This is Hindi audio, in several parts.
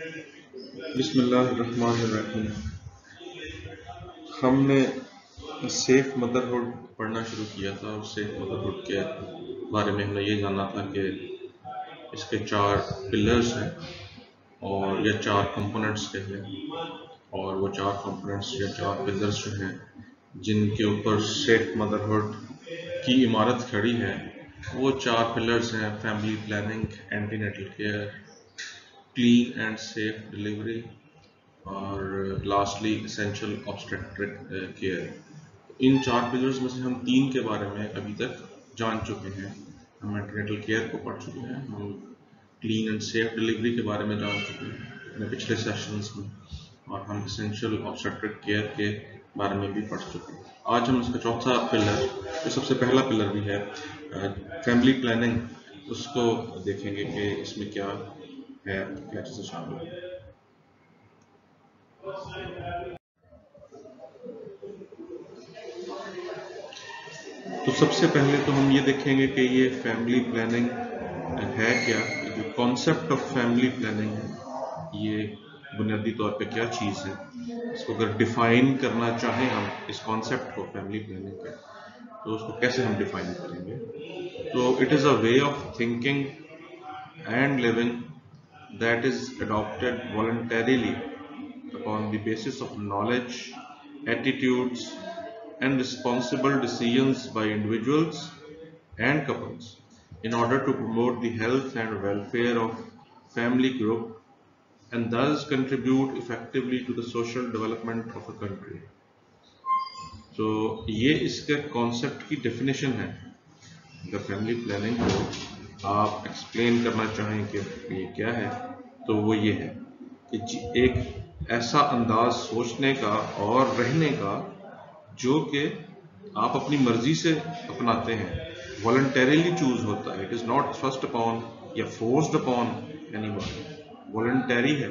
बिस्मिल्लाहिर्रहमानिर्रहीम। हमने सेफ मदरहुड पढ़ना शुरू किया था और सेफ मदरहुड के बारे में हमने ये जाना था कि इसके 4 पिलर्स हैं और या 4 कंपोनेंट्स के हैं, और वो 4 कंपोनेंट्स या 4 पिलर्स जो हैं जिनके ऊपर सेफ मदरहुड की इमारत खड़ी है, वो 4 पिलर्स हैं: family planning, antenatal care, clean and safe delivery और लास्टली एसेंशियल ऑब्स्टेट्रिक केयर। इन 4 पिलर्स में से हम 3 के बारे में अभी तक जान चुके हैं। हम एंटीनेटल केयर को पढ़ चुके हैं, हम क्लीन एंड सेफ डिलीवरी के बारे में जान चुके हैं अपने पिछले सेशंस में, और हम एसेंशियल ऑब्स्टेट्रिक केयर के बारे में भी पढ़ चुके हैं। आज हम इसका चौथा पिलर, जो सबसे पहला पिलर भी है, फैमिली प्लानिंग, उसको देखेंगे कि इसमें क्या है, क्या चीज़ें शामिल है। तो सबसे पहले तो हम ये देखेंगे कि ये फैमिली प्लानिंग है क्या, जो कॉन्सेप्ट ऑफ फैमिली प्लानिंग है ये बुनियादी तौर पे क्या चीज़ है। इसको अगर डिफाइन करना चाहें हम इस कॉन्सेप्ट को फैमिली प्लानिंग का, तो उसको कैसे हम डिफाइन करेंगे। तो it is a way of thinking and living that is adopted voluntarily upon the basis of knowledge, attitudes and responsible decisions by individuals and couples in order to promote the health and welfare of family group and thus contribute effectively to the social development of a country. तो ये इसके कॉन्सेप्ट की डेफिनेशन है। अगर फैमिली प्लानिंग को आप एक्सप्लेन करना चाहें कि ये क्या है, तो वो ये है कि एक ऐसा अंदाज सोचने का और रहने का जो कि आप अपनी मर्जी से अपनाते हैं, वॉलंटरीली चूज होता है। It is not first upon या फोर्स्ड अपॉन एनीवन, वॉलंटरी है।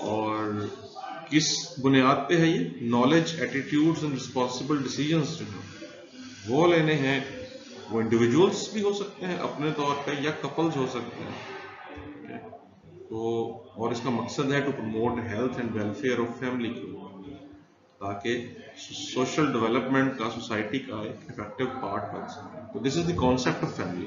और किस बुनियाद पे है ये? Knowledge, attitudes and responsible decisions जो हैं वो लेने हैं। वो इंडिविजुअल्स भी हो सकते हैं अपने तौर पे, या कपल्स हो सकते हैं। तो और इसका मकसद है to promote health and welfare of family को, ताकि सोशल डेवलपमेंट का, सोसाइटी का एक इफेक्टिव पार्ट बन सके। तो this is the concept of family.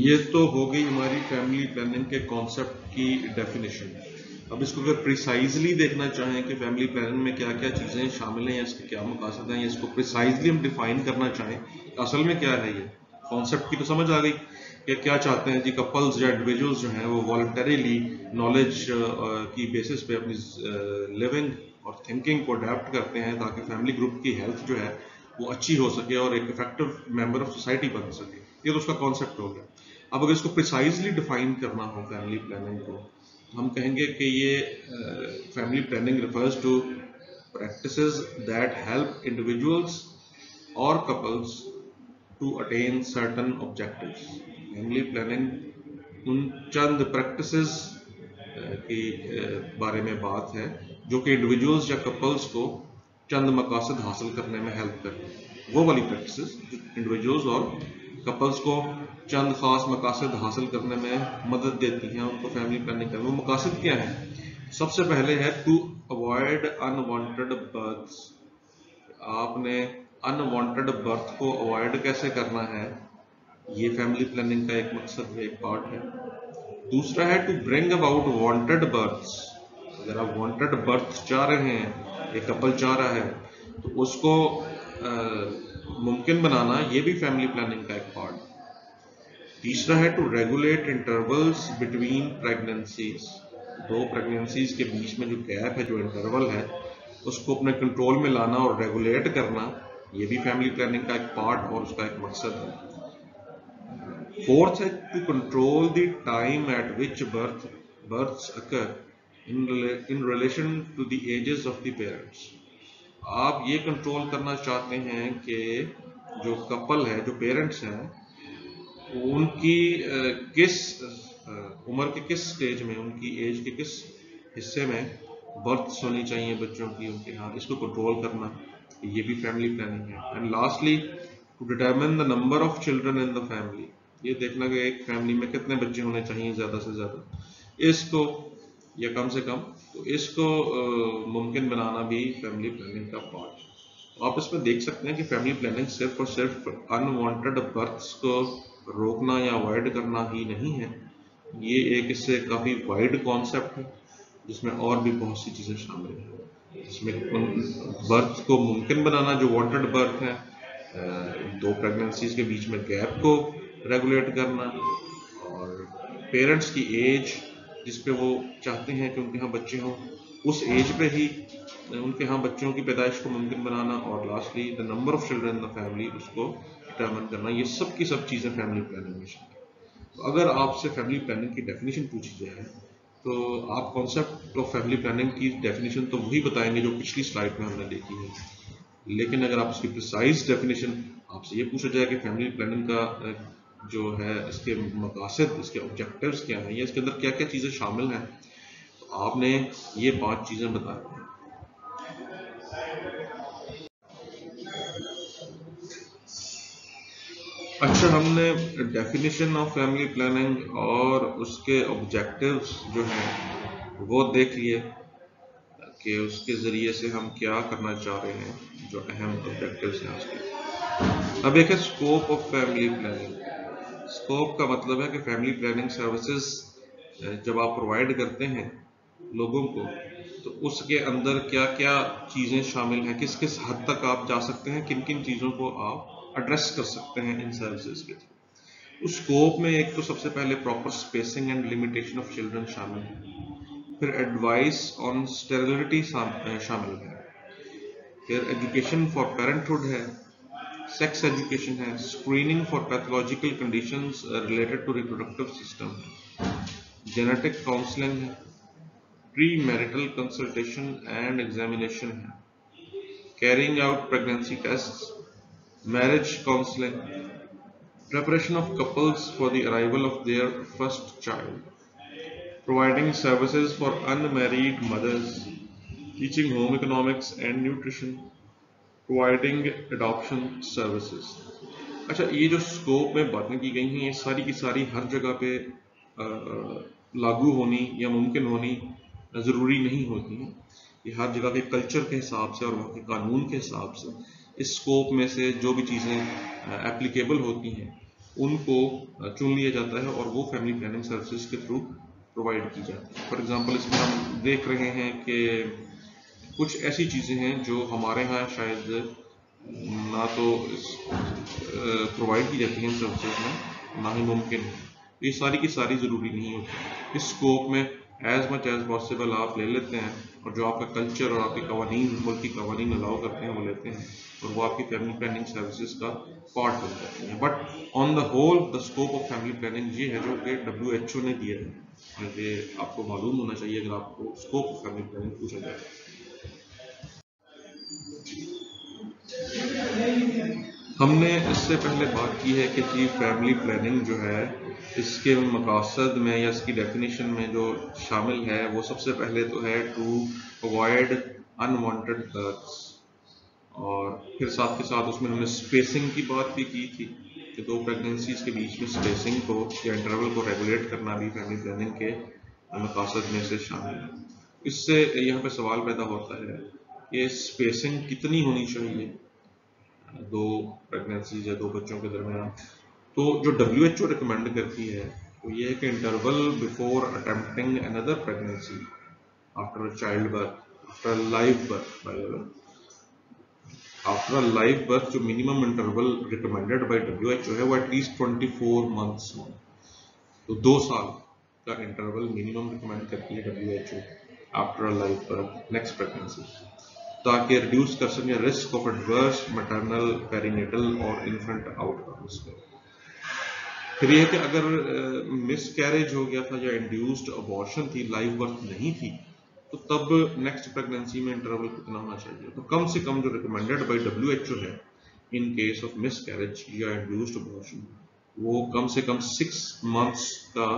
ये तो हो गई हमारी फैमिली प्लानिंग के कॉन्सेप्ट की डेफिनेशन। अब इसको अगर प्रिसाइजली देखना चाहें कि फैमिली प्लानिंग में क्या क्या चीज़ें शामिल हैं, इसके क्या मकासद हैं, या इसको प्रिसाइजली हम डिफाइन करना चाहें असल में क्या है, ये कॉन्सेप्ट की तो समझ आ गई कि क्या चाहते हैं जी कपल्स या इंडिविजुअल्स जो हैं वो वॉलंटरीली नॉलेज की बेसिस पे अपनी लिविंग और थिंकिंग को अडेप्ट करते हैं ताकि फैमिली ग्रुप की हेल्थ जो है वो अच्छी हो सके और एक इफेक्टिव मेंबर ऑफ सोसाइटी बन सके। ये तो उसका कॉन्सेप्ट हो गया। अब अगर इसको प्रिसाइजली डिफाइन करना हो फैमिली प्लानिंग को, तो हम कहेंगे कि ये family planning refers to practices that help individuals or couples to attain certain objectives. Family planning उन चंद प्रैक्टिसेस की बारे में बात है जो कि इंडिविजुअल्स या कपल्स को चंद मकासद हासिल करने में हेल्प करती हैं। वो वाली प्रैक्टिसेस जो इंडिविजुअल्स और कपल्स को चंद खास मकासद हासिल करने में मदद देती हैं, उनको फैमिली प्लानिंग करने में। वो मकासद क्या है? सबसे पहले है टू अवॉइड अनवांटेड बर्थ्स। आपने अनवांटेड बर्थ को अवॉइड कैसे करना है, ये फैमिली प्लानिंग का एक मकसद है, एक पार्ट है। दूसरा है to bring about wanted births. अगर आप वांटेड बर्थ चाह रहे हैं, एक कपल चाह रहा है, तो उसको मुमकिन बनाना, ये भी फैमिली प्लानिंग का एक पार्ट है। तीसरा है to regulate intervals between pregnancies. 2 pregnancies के बीच में जो गैप है, जो इंटरवल है, उसको अपने कंट्रोल में लाना और रेगुलेट करना, ये भी फैमिली प्लानिंग का एक पार्ट और उसका एक मकसद है। फोर्थ है to control the time at which births occur in relation to the ages of the parents. आप ये कंट्रोल करना चाहते हैं कि जो कपल है, जो पेरेंट्स हैं, उनकी किस उम्र के किस स्टेज में, उनकी एज के किस हिस्से में बर्थ्स होनी चाहिए बच्चों की उनके यहाँ, इसको कंट्रोल करना, ये भी फैमिली प्लानिंग है। And lastly to determine the number of children in the family, ये देखना कि एक फैमिली में कितने बच्चे होने चाहिए ज़्यादा से ज़्यादा, इसको या कम से कम, तो इसको मुमकिन बनाना भी फैमिली प्लानिंग का पार्ट है। तो आप इसमें देख सकते हैं कि फैमिली प्लानिंग सिर्फ और सिर्फ अनवांटेड बर्थ्स को रोकना या अवॉइड करना ही नहीं है, ये एक इससे काफ़ी वाइड कॉन्सेप्ट है जिसमें और भी बहुत सी चीज़ें शामिल हैं। इसमें बर्थ को मुमकिन बनाना, जो वांटेड बर्थ है, दो प्रेगनेंसीज के बीच में गैप को रेगुलेट करना, और पेरेंट्स की एज जिस पे वो चाहते हैं कि उनके यहाँ बच्चे हों, उस एज पे ही उनके यहाँ बच्चों की पैदाइश को मुमकिन बनाना, और lastly the number of children in the family, उसको डिटरमिन करना, ये सब की सब चीज़ें फैमिली प्लानिंग में शामिल हैं। तो अगर आपसे फैमिली प्लानिंग की डेफिनेशन पूछी जाए तो आप कॉन्सेप्ट ऑफ फैमिली प्लानिंग की डेफिनेशन तो वही बताएंगे जो पिछली स्लाइड में हमने देखी है, लेकिन अगर आप उसकी प्रिसाइज डेफिनेशन, आपसे ये पूछा जाए कि फैमिली प्लानिंग का जो है इसके मकासद, इसके ऑब्जेक्टिव्स क्या हैं, या इसके अंदर क्या क्या चीज़ें शामिल हैं, तो आपने ये 5 चीज़ें बताई हैं। अच्छा, हमने डेफिनेशन ऑफ फैमिली प्लानिंग और उसके ऑब्जेक्टिव्स जो हैं वो देख लिए कि उसके ज़रिए से हम क्या करना चाह रहे हैं, जो अहम ऑब्जेक्टिव्स हैं उसके। अब एक है scope of family planning. Scope का मतलब है कि फैमिली प्लानिंग सर्विसेज जब आप प्रोवाइड करते हैं लोगों को, तो उसके अंदर क्या क्या चीज़ें शामिल हैं, किस किस हद तक आप जा सकते हैं, किन किन चीज़ों को आप एड्रेस कर सकते हैं इन सर्विसेज के थ्रू। उस स्कोप में एक तो सबसे पहले proper spacing and limitation of children शामिल है, फिर एडवाइस ऑन स्टेरिलिटी शामिल है, फिर एजुकेशन फॉर पेरेंटहुड है, सेक्स एजुकेशन है, screening for pathological conditions related to reproductive system है, जेनेटिक काउंसलिंग है, premarital consultation and examination है, carrying out pregnancy tests, marriage counselling, preparation of couples for the arrival of their first child, providing services for unmarried mothers, teaching home economics and nutrition, providing adoption services। अच्छा, ये जो स्कोप में बातें की गई हैं, ये सारी की सारी हर जगह पे लागू होनी या मुमकिन होनी ज़रूरी नहीं होती हैं। ये हर जगह के कल्चर के हिसाब से और वहाँ के कानून के हिसाब से इस स्कोप में से जो भी चीज़ें एप्लीकेबल होती हैं उनको चुन लिया जाता है और वो फैमिली प्लानिंग सर्विसेज के थ्रू प्रोवाइड की जाती है। फॉर एग्जांपल, इसमें हम देख रहे हैं कि कुछ ऐसी चीज़ें हैं जो हमारे यहाँ शायद ना तो प्रोवाइड की जाती हैं सर्विसेज में, ना ही मुमकिन है। ये सारी की सारी ज़रूरी नहीं होती। इस स्कोप में एज मच एज पॉसिबल आप ले लेते हैं, और जो आपका कल्चर और आपके कवानीन, मुल्क की कवानीन अलाउ करते हैं वो लेते हैं, और वो आपकी फैमिली प्लानिंग सर्विसेज का पार्ट बन जाती हैं। But on the whole the scope of family planning ये है जो कि WHO ने दिया है, ये आपको मालूम होना चाहिए अगर आपको स्कोप ऑफ फैमिली प्लानिंग पूछा जाए। हमने इससे पहले बात की है कि जी फैमिली प्लानिंग जो है इसके मकासद में या इसकी डेफिनेशन में जो शामिल है वो सबसे पहले तो है टू अवॉइड अनवांटेड बर्थ्स, और फिर साथ के साथ उसमें हमने स्पेसिंग की बात भी की थी कि दो प्रेगनेंसीज के बीच में स्पेसिंग को या इंटरवल को रेगुलेट करना भी फैमिली प्लानिंग के मकासद में से शामिल है। इससे यहाँ पे सवाल पैदा होता है कि स्पेसिंग कितनी होनी चाहिए दो प्रेगनेंसीज या दो बच्चों के दरमियान। तो जो WHO रिकमेंड करती है वो ये है कि interval before attempting another pregnancy after childbirth, after live birth, by the way after live birth जो minimum interval recommended by WHO है वो एटलीस्ट 24 मंथ्स हो। तो 2 साल का इंटरवल मिनिमम रिकमेंड करती है WHO after live birth next pregnancy, ताकि रिड्यूस कर सकें risk of adverse maternal, perinatal और इन्फेंट आउटकम्स को। फिर यह कि अगर मिस कैरेज हो गया था या इंड्यूस्ड अबॉर्शन थी, लाइव बर्थ नहीं थी, तो तब नेक्स्ट प्रेगनेंसी में इंटरवल कितना होना चाहिए? तो कम से कम जो रिकमेंडेड बाय WHO है इन केस ऑफ मिस कैरेज या इंड्यूस्ड अबॉर्शन, वो कम से कम 6 मंथ्स का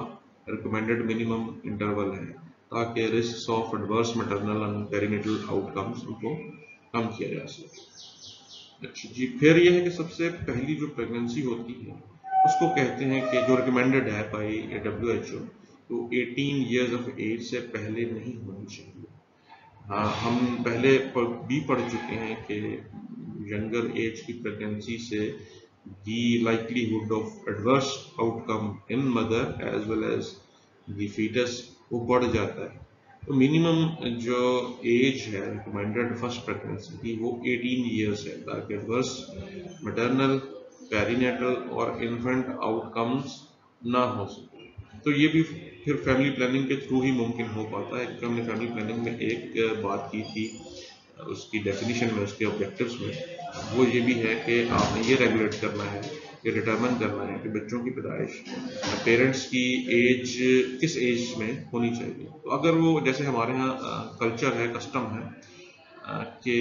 रिकमेंडेड मिनिमम इंटरवल है, ताकि risk of adverse maternal and perinatal outcomes उनको कम किया जा सके। अच्छा जी, फिर यह है कि सबसे पहली जो प्रेगनेंसी होती है उसको कहते हैं कि जो रिकमेंडेड है बाई WHO, तो 18 ईयर्स ऑफ एज से पहले नहीं होनी चाहिए। हाँ, हम पहले भी पढ़ चुके हैं कि यंगर एज की प्रेगनेंसी से the likelihood of adverse outcome in mother as well as the fetus वो बढ़ जाता है। तो मिनिमम जो एज है रिकमेंडेड फर्स्ट प्रेगनेंसी की वो 18 ईयर्स है, ताकि एडवर्स मैटरनल, पेरीनेटल और इन्फेंट आउटकम्स ना हो सके। तो ये भी फिर फैमिली प्लानिंग के थ्रू ही मुमकिन हो पाता है, क्योंकि हमने फैमिली प्लानिंग में एक बात की थी उसकी डेफिनेशन में, उसके ऑब्जेक्टिव्स में, वो ये भी है कि आपने ये रेगुलेट करना है, ये डिटरमिन करना है कि बच्चों की पैदाइश पेरेंट्स की एज किस एज में होनी चाहिए। तो अगर वो जैसे हमारे यहाँ कल्चर है, कस्टम है कि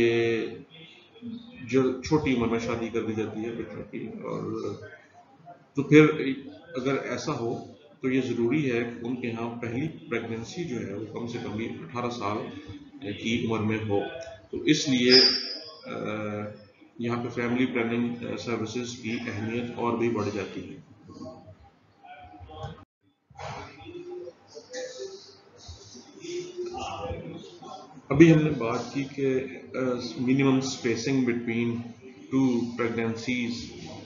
जो छोटी उम्र में शादी कर दी जाती है बच्चों की, और तो फिर अगर ऐसा हो तो ये ज़रूरी है कि उनके यहाँ पहली प्रेगनेंसी जो है वो कम से कम भी 18 साल की उम्र में हो। तो इसलिए यहाँ पे फैमिली प्लानिंग सर्विसेज की अहमियत और भी बढ़ जाती है। अभी हमने बात की कि minimum spacing between two pregnancies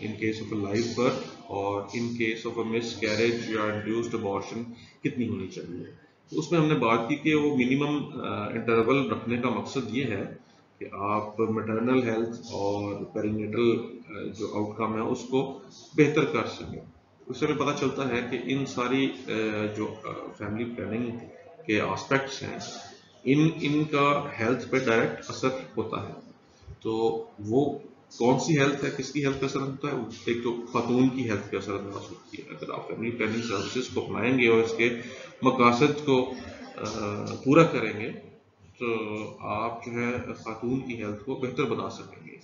in case of a live birth और in case of a miscarriage या इंड्यूस्ड अबॉर्शन कितनी होनी चाहिए। तो उसमें हमने बात की कि वो मिनिमम इंटरवल रखने का मकसद ये है कि आप मैटरनल हेल्थ और पेरिनेटल जो आउटकम है उसको बेहतर कर सकें। उससे हमें पता चलता है कि इन सारी जो फैमिली प्लानिंग के एस्पेक्ट्स हैं, इनका हेल्थ पे डायरेक्ट असर होता है। तो वो कौन सी हेल्थ है, किसकी हेल्थ पे असर होता है? एक तो खातून की हेल्थ पे असर अंदाज होती है। अगर आप फैमिली प्लानिंग सर्विसेज को अपनाएंगे और इसके मकासद को पूरा करेंगे तो आप जो है खातून की हेल्थ को बेहतर बना सकेंगे,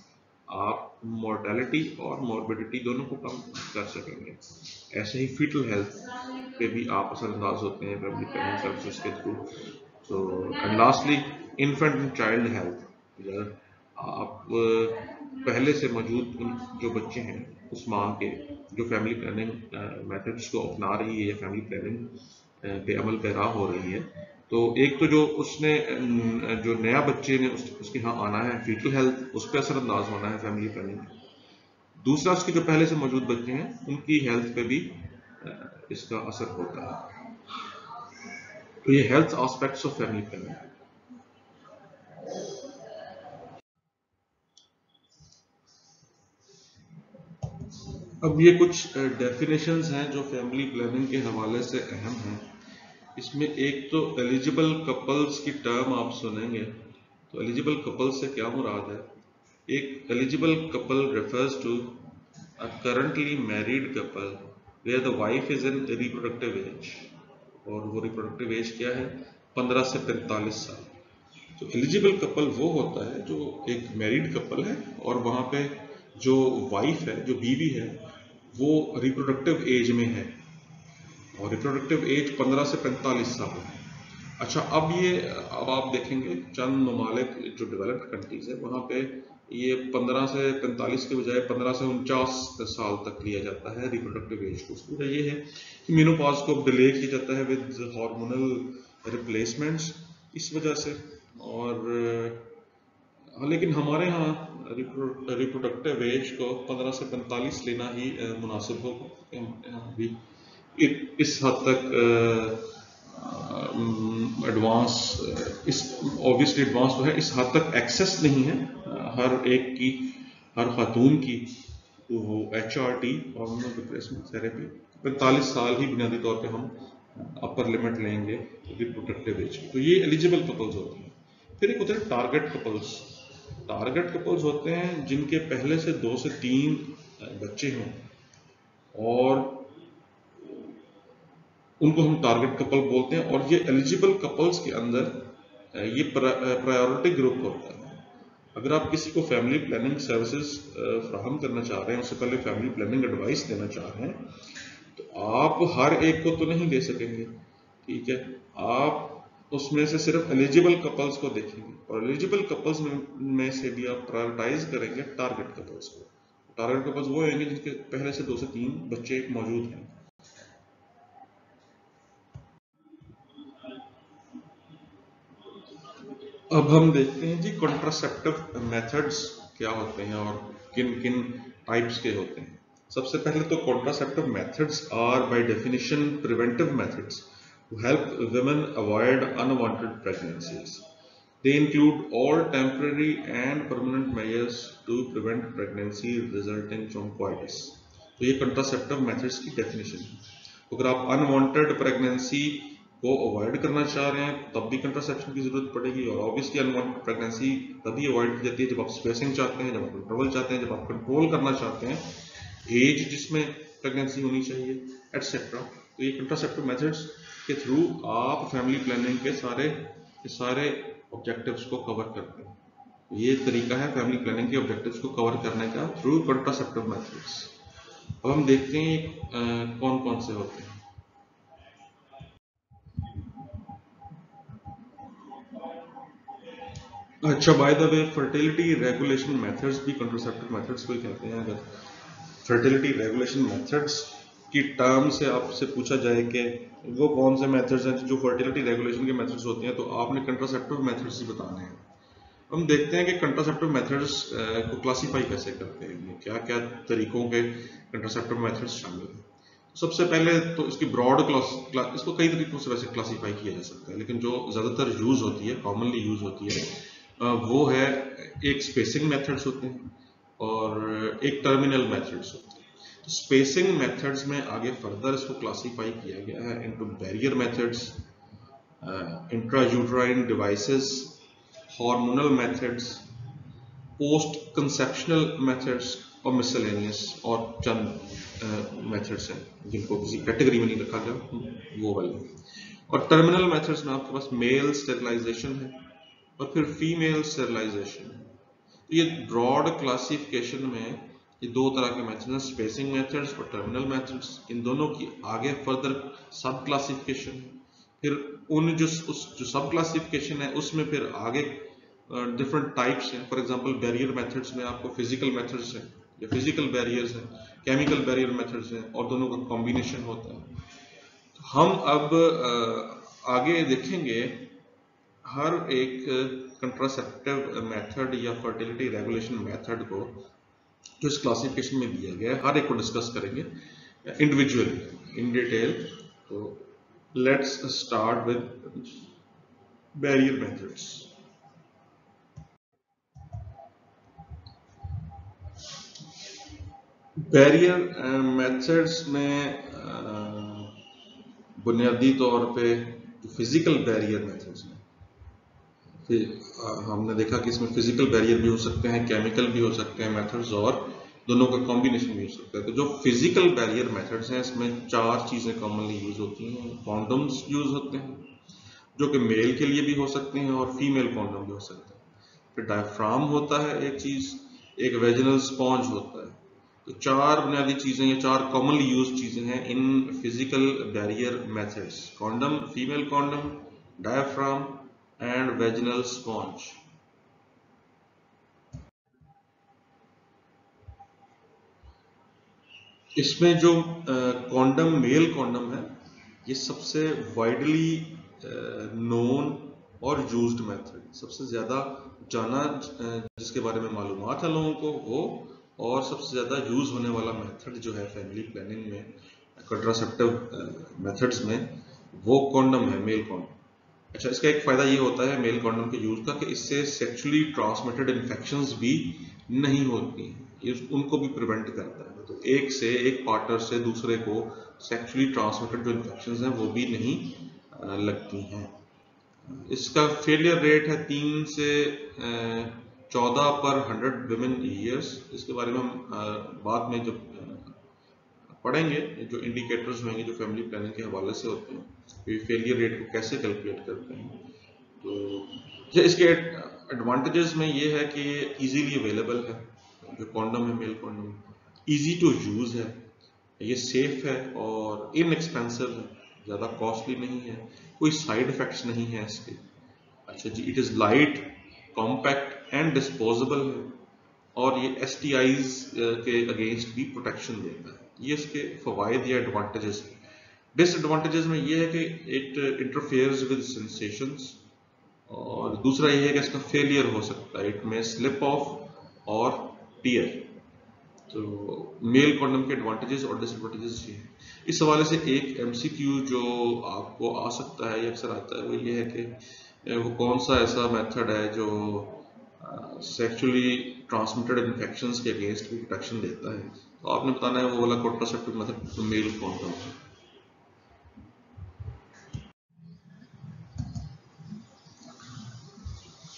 आप मोर्टेलिटी और मॉर्बिडिटी दोनों को कम कर सकेंगे। ऐसे ही फीटल हेल्थ पे भी आप असरअंदाज होते हैं फैमिली प्लानिंग सर्विसेज के थ्रू। तो and lastly infant and child health, अगर आप पहले से मौजूद जो बच्चे हैं उस माँ के जो फैमिली प्लानिंग मेथड्स को अपना रही है या फैमिली प्लानिंग पे अमल पैरा हो रही है, तो एक तो जो उसने जो नया बच्चे ने उसके यहाँ आना है, फीटल हेल्थ उस पर असरअंदाज होना है फैमिली प्लानिंग। दूसरा, उसके जो पहले से मौजूद बच्चे हैं उनकी हेल्थ पे भी इसका असर होता है। तो ये health aspects of family planning. अब ये कुछ डेफिनेशंस हैं जो फैमिली प्लानिंग के हवाले से अहम हैं। इसमें एक तो एलिजिबल कपल्स की टर्म आप सुनेंगे। तो एलिजिबल कपल्स से क्या मुराद है? एक eligible couple refers to a currently married couple where the wife is in reproductive age, और वो रिप्रोडक्टिव एज क्या है? 15 से 45 साल। तो एलिजिबल कपल वो होता है जो एक मैरिड कपल है और वहाँ पे जो वाइफ है, जो बीवी है, वो रिप्रोडक्टिव एज में है, और रिप्रोडक्टिव एज 15 से 45 साल है। अच्छा, अब आप देखेंगे चंद ममालिक जो डेवलप्ड कंट्रीज है वहाँ पे ये 15 से 45 के बजाय 15 से 49 साल तक लिया जाता है रिप्रोडक्टिव एज को। उसकी वजह ये है कि मेनोपॉज को डिले किया जाता है विद हार्मोनल रिप्लेसमेंट्स, इस वजह से। और हाँ, लेकिन हमारे यहाँ रिप्रोडक्टिव एज को 15 से 45 लेना ही मुनासिब होगा। हमारे यहाँ भी इस हद तक एडवांस, इस ऑब्वियसली एडवांस तो है, इस हद तक एक्सेस नहीं है हर एक की, हर खातून की। तो वो HRT हार्मोनल रिप्लेसमेंट थेरेपी 45 साल ही बुनियादी तौर पे हम अपर लिमिट लेंगे रिप्रोडक्टिव एज की। तो ये एलिजिबल कपल्स होते हैं। फिर एक होते हैं टारगेट कपल्स। टारगेट कपल्स होते हैं जिनके पहले से 2 से 3 बच्चे हों, और उनको हम टारगेट कपल बोलते हैं। और ये एलिजिबल कपल्स के अंदर ये प्रायोरिटी ग्रुप होता है। अगर आप किसी को फैमिली प्लानिंग सर्विसेज फ्राहम करना चाह रहे हैं, उससे पहले फैमिली प्लानिंग एडवाइस देना चाह रहे हैं, तो आप हर एक को तो नहीं दे सकेंगे, ठीक है? आप उसमें से सिर्फ एलिजिबल कपल्स को देखेंगे और एलिजिबल कपल्स में से भी आप प्रायोरिटाइज करेंगे टारगेट कपल्स को। टारगेट कपल्स वो होंगे जिनके पहले से 2 से 3 बच्चे मौजूद हैं। अब हम देखते हैं जी कॉन्ट्रासेप्टिव मेथड्स क्या होते हैं और किन किन टाइप्स के होते हैं। सबसे पहले तो contraceptive methods are by definition preventive methods to help women avoid unwanted pregnancies. They include all temporary and permanent measures to prevent pregnancy resulting from coitus. तो ये कंट्रासेप्टिव मेथड्स की डेफिनेशन है। अगर आप अनवांटेड प्रेगनेंसी को अवॉइड करना चाह रहे हैं तब भी कंट्रासेप्शन की जरूरत पड़ेगी, और ऑब्वियसली अनवांटेड प्रेगनेंसी तभी अवॉइड की जाती है जब आप स्पेसिंग चाहते हैं, जब आप इंटरवल चाहते हैं, जब आप कंट्रोल करना चाहते हैं एज जिसमें प्रेगनेंसी होनी चाहिए एटसेट्रा। तो ये कंट्रासेप्टिव मेथड्स के थ्रू आप फैमिली प्लानिंग के सारे ऑब्जेक्टिव्स को कवर करते हैं। ये तरीका है फैमिली प्लानिंग के ऑब्जेक्टिव्स को कवर करने का थ्रू कंट्रासेप्टिव मेथड्स। अब हम देखते हैं कौन कौन से होते हैं। अच्छा, bye the way fertility regulation methods भी कंट्रासेप्टिव मेथड्स को ही कहते हैं। अगर फर्टिलिटी रेगुलेशन मेथड्स की टर्म से आपसे पूछा जाए कि वो कौन से मेथड्स हैं जो फर्टिलिटी रेगुलेशन के मेथड्स होते हैं, तो आपने कंट्रासेप्टिव मेथड्स ही बताने हैं। हम देखते हैं कि कंट्रासेप्टिव मेथड्स को क्लासीफाई कैसे करते हैं, क्या क्या तरीकों के कंट्रासेप्टिव मेथड्स शामिल हैं। सबसे पहले तो इसकी ब्रॉड इसको कई तरीकों से वैसे क्लासीफाई किया जा सकता है, लेकिन जो ज़्यादातर यूज़ होती है, कॉमनली यूज़ होती है, वो है एक स्पेसिंग मेथड्स होते हैं और एक टर्मिनल मेथड्स होते हैं। तो स्पेसिंग मेथड्स में आगे फर्दर इसको क्लासीफाई किया गया है into barrier methods, intrauterine devices, hormonal methods, post conceptional methods और मिसलेनियस और चंद मेथड्स हैं जिनको किसी कैटेगरी में नहीं रखा गया वो वाले। और टर्मिनल मेथड्स में आपके पास मेल स्टेरिलाइजेशन है और फिर फीमेल स्टेरिलाइजेशन है। तो ये ब्रॉड क्लासिफिकेशन में ये 2 तरह के मेथड्स हैं, स्पेसिंग मेथड्स और टर्मिनल मेथड्स। इन दोनों की आगे फर्दर सब क्लासिफिकेशन है, फिर उन जो सब क्लासिफिकेशन है उसमें फिर आगे डिफरेंट टाइप्स हैं। फॉर एग्जांपल बैरियर मेथड्स में आपको फिजिकल मेथड्स हैं या फिजिकल बैरियर्स हैं, केमिकल बैरियर मेथड्स हैं, और दोनों का कॉम्बिनेशन होता है। तो हम अब आगे देखेंगे हर एक कंट्रासेप्टिव मेथड या फर्टिलिटी रेगुलेशन मेथड को जो इस क्लासिफिकेशन में दिया गया है, हर एक को डिस्कस करेंगे इंडिविजुअली इन डिटेल। तो let's start with barrier methods. Barrier methods में बुनियादी तौर पे जो फिजिकल बैरियर मेथड्स हैं, हमने देखा कि इसमें फिजिकल बैरियर भी हो सकते हैं, केमिकल भी हो सकते हैं मेथड्स, और दोनों का कॉम्बिनेशन भी हो सकता है। तो जो फिजिकल बैरियर मेथड्स हैं इसमें 4 चीज़ें कॉमनली यूज होती हैं। कॉन्डम्स यूज होते हैं जो कि मेल के लिए भी हो सकते हैं और फीमेल कॉन्डम भी हो सकते हैं। फिर डायफ्राम होता है एक चीज़, एक वेजिनल स्पॉन्ज होता है। तो 4 बुनियादी चीज़ें, ये 4 कॉमनली यूज चीज़ें हैं in physical barrier methods: condom, female condom, diaphragm and vaginal sponge. इसमें जो कॉन्डम, मेल कॉन्डम है, ये सबसे वाइडली नोन और यूज्ड मेथड, सबसे ज़्यादा जाना जिसके बारे में मालूमात है लोगों को वो, और सबसे ज़्यादा यूज़ होने वाला मेथड जो है फैमिली प्लानिंग में कंट्रासेप्टिव मेथड्स में, वो कॉन्डम है, मेल कॉन्डम। अच्छा, इसका एक फ़ायदा ये होता है मेल कॉन्डम के यूज़ का कि इससे सेक्सुअली ट्रांसमिटेड इन्फेक्शंस भी नहीं होती हैं, ये उनको भी प्रिवेंट करता है। तो एक पार्टनर से दूसरे को सेक्सुअली ट्रांसमिटेड जो इन्फेक्शंस हैं वो भी नहीं लगती हैं। इसका फेलियर रेट है 3 से 14 पर 100 वुमेन ईयर्स। इसके बारे में हम बाद में जब पढ़ेंगे जो इंडिकेटर्स होंगे जो फैमिली प्लानिंग के हवाले से होते हैं, ये फेलियर रेट को कैसे कैलकुलेट करते हैं। तो इसके एडवांटेजेस में ये है कि इजीली अवेलेबल है, जो कॉन्डम है male condom, easy to use है, ये सेफ है और इनएक्सपेंसिव है, ज़्यादा कॉस्टली नहीं है। कोई साइड इफेक्ट्स नहीं है इसके। अच्छा जी, it is light, compact and disposable है, और ये STIs के अगेंस्ट भी प्रोटेक्शन देता है। ये इसके फवायद या एडवांटेजेस हैं। डिसएडवांटेजेस में ये है कि इट इंटरफेयर्स विद सेंसेशंस, और दूसरा ये है कि इसका फेलियर हो सकता है, इट में स्लिप ऑफ और टीयर। तो मेल कॉन्डम के एडवांटेजेस और डिसएडवांटेजेस ये हैं। इस हवाले से एक MCQ जो आपको आ सकता है या अक्सर आता है, वो ये है कि वो कौन सा ऐसा मेथड है जो सेक्सुअली ट्रांसमिटेड इन्फेक्शंस के अगेंस्ट भी प्रोटेक्शन देता है। तो आपने बताना है वो वाला कॉन्ट्रासेप्टिव मेथड मेल कॉन्डम है।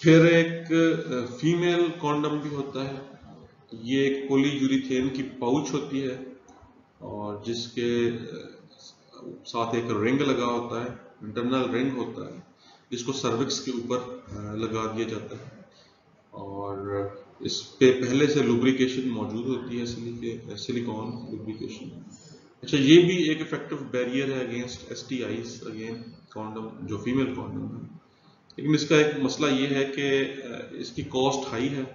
फिर एक फीमेल कॉन्डम भी होता है। ये एक पॉलीयूरीथेन की पाउच होती है, और जिसके साथ एक रिंग लगा होता है, इंटरनल रिंग होता है, जिसको सर्विक्स के ऊपर लगा दिया जाता है, और इस पे पहले से लुब्रिकेशन मौजूद होती है, सिलिकॉन लुब्रिकेशन। अच्छा, ये भी एक इफेक्टिव बैरियर है अगेंस्ट STIs, अगेन कॉन्डम जो फीमेल कॉन्डम है। लेकिन इसका एक मसला ये है कि इसकी कॉस्ट हाई है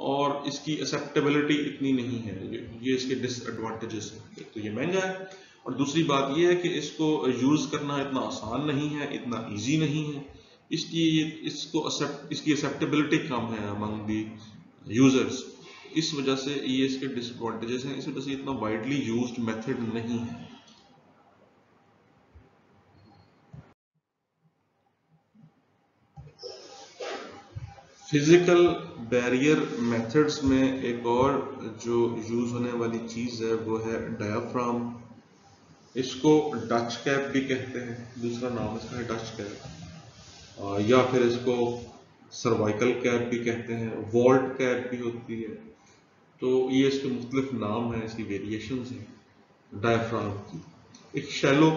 और इसकी एक्सेप्टेबिलिटी इतनी नहीं है। ये इसके डिसएडवांटेजेस हैं। तो ये महंगा है, और दूसरी बात ये है कि इसको यूज़ करना इतना आसान नहीं है, इतना इजी नहीं है, इसलिए इसकी एक्सेप्टेबिलिटी कम है अमंग दी यूजर्स। इस वजह से ये इसके डिसएडवांटेजेस हैं, इस वजह से इतना वाइडली यूज्ड मेथड नहीं है। फिजिकल बैरियर मेथड्स में एक और जो यूज होने वाली चीज है वो है डायाफ्राम। इसको डच कैप भी कहते हैं, दूसरा नाम इसका है डच कैप, या फिर इसको सर्वाइकल कैप भी कहते हैं, वॉल्ट कैप भी होती है। तो ये इसके मुख्तलिफ नाम हैं, इसकी वेरिएशंस हैं डायाफ्राम की। एक शैलो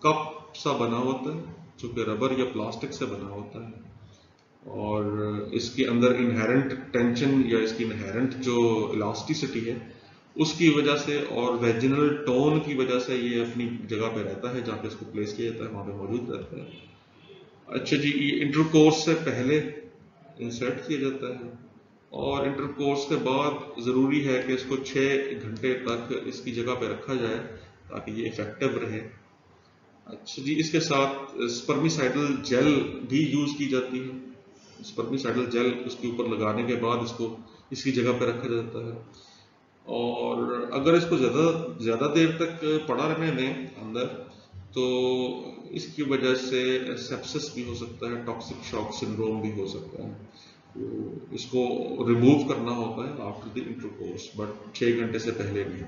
कप सा बना होता है जो कि रबर या प्लास्टिक से बना होता है, और इसके अंदर इनहेरेंट टेंशन या इसकी इनहेरेंट जो इलास्टिसिटी है उसकी वजह से और वेजिनल टोन की वजह से ये अपनी जगह पे रहता है, जहाँ पे इसको प्लेस किया जाता है वहाँ पे मौजूद रहता है। अच्छा जी, ये इंटरकोर्स से पहले इंसर्ट किया जाता है, और इंटरकोर्स के बाद ज़रूरी है कि इसको 6 घंटे तक इसकी जगह पे रखा जाए ताकि ये इफेक्टिव रहे। अच्छा जी, इसके साथ स्पर्मिसाइडल जेल भी यूज़ की जाती है। स्पर्मिसाइडल जेल उसके ऊपर लगाने के बाद इसको इसकी जगह पर रखा जाता है, और अगर इसको ज़्यादा देर तक पड़ा रहने दें अंदर तो इसकी वजह से सेप्सिस भी हो सकता है, टॉक्सिक शॉक सिंड्रोम भी हो सकता है। तो इसको रिमूव करना होता है आफ्टर द इंटरकोर्स, बट 6 घंटे से पहले नहीं।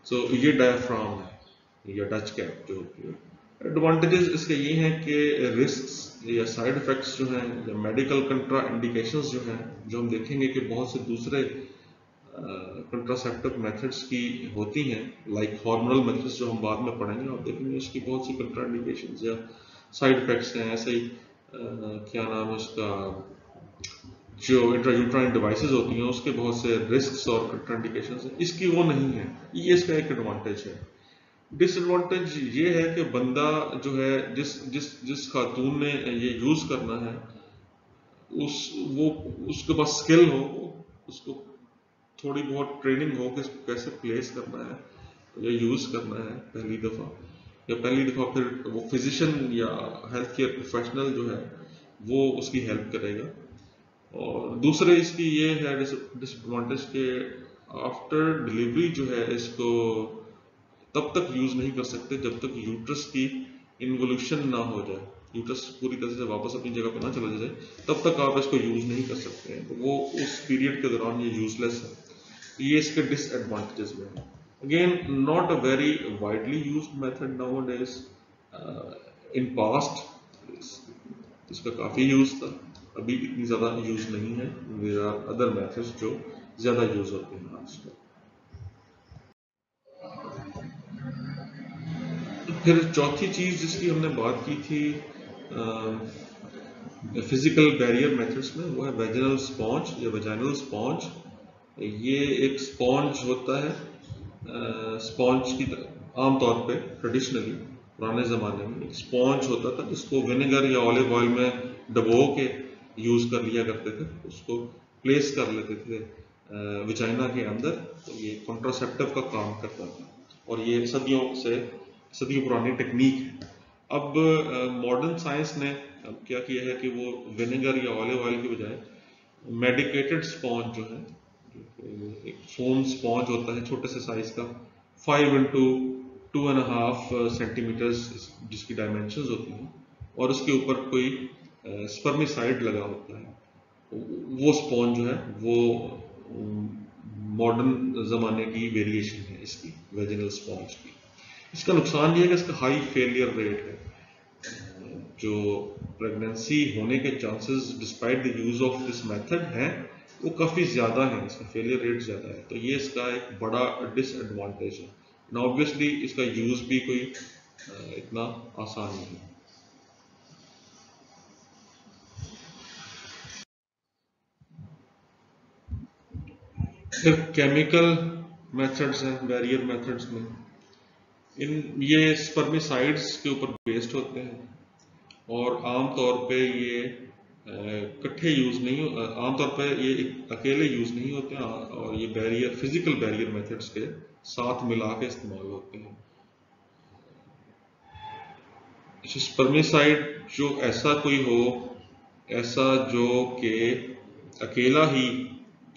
सो ये डायफ्राम है या डच कैप जो होती है। एडवांटेजेस इसके ये हैं कि रिस्क्स या साइड इफेक्ट्स जो हैं या मेडिकल कंट्रा इंडिकेशंस जो हैं, जो हम देखेंगे कि बहुत से दूसरे कंट्रासेप्टिव मेथड्स की होती हैं, लाइक हार्मोनल मेथड्स जो हम बाद में पढ़ेंगे, आप देखेंगे इसकी बहुत सी कंट्रा इंडिकेशंस या साइड इफेक्ट्स हैं। ऐसे ही क्या नाम है उसका, जो इंट्रायूट्राइन डिवाइसेस होती हैं उसके बहुत से रिस्क्स और कंट्रा इंडिकेशंस हैं, इसकी वो नहीं है। ये इसका एक एडवांटेज है। डिसएडवांटेज ये है कि बंदा जो है जिस खातून ने ये यूज करना है उसके पास स्किल हो, उसको थोड़ी बहुत ट्रेनिंग हो कि इसको कैसे प्लेस करना है या यूज करना है पहली दफा, फिर वो फिजिशियन या हेल्थ केयर प्रोफेशनल जो है वो उसकी हेल्प करेगा। और दूसरे इसकी ये है डिसएडवांटेज के आफ्टर डिलीवरी जो है इसको तब तक यूज नहीं कर सकते जब तक यूट्रस की इन्वोल्यूशन ना हो जाए, यूट्रस पूरी तरह से वापस अपनी जगह पर ना चला जाए, तब तक आप इसको यूज नहीं कर सकते हैं। तो वो उस पीरियड के दौरान ये यूजलेस है। ये इसके डिसएडवांटेजेस में है। Again not a very widely used method nowadays, in past इसका काफी यूज था, अभी इतनी ज्यादा यूज नहीं है। देयर आर अदर मेथड्स जो ज्यादा यूज होते हैं आजकल। फिर चौथी चीज जिसकी हमने बात की थी फिजिकल बैरियर मेथड्स में, वो है वेजिनल स्पॉन्ज या वेजाइनल स्पॉन्ज। ये एक स्पॉन्ज होता है, स्पॉन्ज की आमतौर पे ट्रेडिशनली पुराने ज़माने में एक स्पॉन्ज होता था जिसको विनेगर या ऑलिव ऑयल में डबो के यूज़ कर लिया करते थे, उसको प्लेस कर लेते थे विजाइना के अंदर, तो ये कॉन्ट्रासेप्टिव का काम करता था और ये सदियों पुरानी टेक्निक है। अब मॉडर्न साइंस ने अब क्या किया है कि वो विनेगर या ऑलिव ऑयल की बजाय मेडिकेटेड स्पॉन्ज जो है, एक फोम स्पॉन्ज होता है छोटे से साइज का, 5 into 2.5 सेंटीमीटर्स जिसकी डायमेंशंस होती हैं, और उसके ऊपर कोई स्पर्मिसाइड लगा होता है, वो स्पॉन्ज जो है वो मॉडर्न ज़माने की वेरिएशन है इसकी वेजिनल स्पॉन्ज की। इसका नुकसान ये है कि इसका हाई फेलियर रेट है, जो प्रेगनेंसी होने के chances despite the use of this method हैं वो काफ़ी ज़्यादा है, इसका फेलियर रेट ज़्यादा है, तो ये इसका एक बड़ा डिसएडवांटेज है। ना ऑब्वियसली इसका यूज़ भी कोई इतना आसान नहीं है। फिर केमिकल मेथड्स हैं, बैरियर मेथड्स में ये स्पर्मिसाइड्स के ऊपर बेस्ड होते हैं और आमतौर पे ये इकट्ठे यूज नहीं, आमतौर पे ये अकेले यूज नहीं होते हैं और ये बैरियर फिजिकल बैरियर मेथड्स के साथ मिला के इस्तेमाल होते हैं। स्पर्मिसाइड जो ऐसा कोई हो, ऐसा जो कि अकेला ही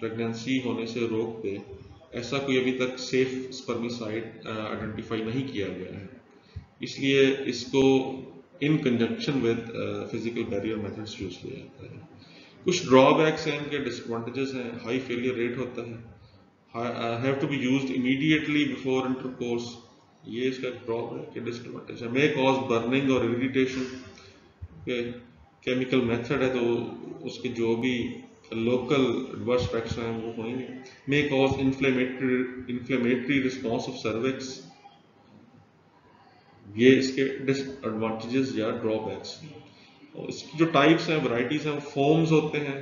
प्रेगनेंसी होने से रोक दे, ऐसा कोई अभी तक सेफ स्पर्मिसाइड आइडेंटिफाई नहीं किया गया है, इसलिए इसको इन conjunction with physical barrier methods use किया जाता है। कुछ ड्रॉबैक्स हैं, इनके डिसएडवांटेजेस हैं, हाई फेलियर रेट होता है, have to be used immediately before intercourse, ये इसका ड्रॉबैक है, डिसएडवांटेज है। मे कॉज बर्निंग और इरिटेशन, केमिकल मेथड है तो उसके जो भी लोकल एडवर्स इफेक्ट्स हैं वो होंगे। May cause inflammatory response of cervix, ये इसके डिसएडवांटेजेस या ड्रॉबैक्स। और इसकी जो टाइप्स हैं, वैरायटीज हैं, वो फोम्स होते हैं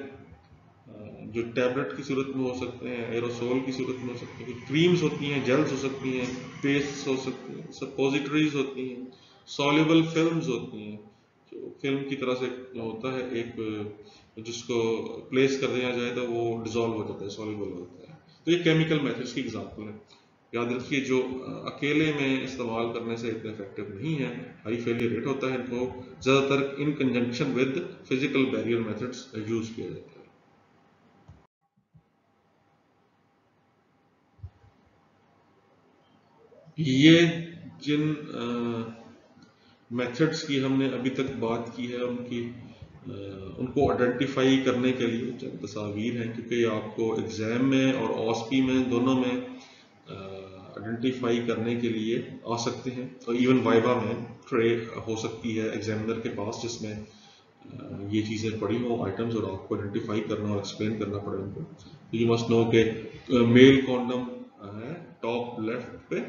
जो टैबलेट की सूरत में हो सकते हैं, एरोसोल की सूरत में हो सकते हैं, क्रीम्स होती हैं, जेल्स हो सकती हैं, पेस्ट हो सकती हैं, सपोजिटरीज होती हैं, सॉल्युबल फिल्म्स होती हैं, जो फिल्म की तरह से होता है एक, जिसको प्लेस कर दिया जाए तो वो डिजोल्व हो जाता है, सॉल्युबल होता है। तो ये केमिकल मेथड्स की एग्जाम्पल है। याद रखिए जो अकेले में इस्तेमाल करने से इतने इफेक्टिव नहीं है, हाई फेलियर रेट होता है, इनको ज़्यादातर इन conjunction with physical barrier methods use किया जाता है। ये जिन मेथड्स की हमने अभी तक बात की है उनको आइडेंटिफाई करने के लिए चंद तस्वीर हैं, क्योंकि आपको एग्जाम में और ऑस्पी में दोनों में आइडेंटिफाई करने के लिए आ सकते हैं, और इवन वाइवा में ट्रे हो सकती है एग्जामिनर के पास जिसमें ये चीज़ें पड़ी हों आइटम्स, और आपको आइडेंटिफाई करना और एक्सप्लेन करना पड़े उनको। तो यू मस्ट नो के मेल कॉन्डम है टॉप लेफ्ट पे,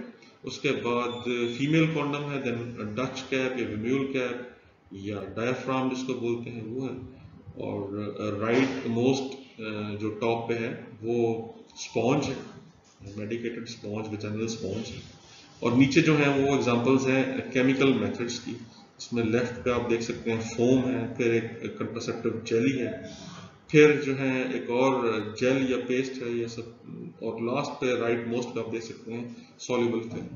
उसके बाद फीमेल कॉन्डम है, देन डच कैप या विम्यूल कैप या डायफ्राम जिसको बोलते हैं वो है, और राइट मोस्ट जो टॉप पे है वो स्पॉन्ज है, मेडिकेटेड स्पॉन्ज, वेजाइनल स्पॉन्ज, और नीचे जो है वो एग्जांपल्स हैं केमिकल मेथड्स की। इसमें लेफ्ट पे आप देख सकते हैं फोम है, फिर एक कंट्रासेप्टिव जेली है, फिर जो है एक और जेल या पेस्ट है ये सब, और लास्ट पे राइट मोस्ट पे आप देख सकते हैं सॉल्युबल फिल्म।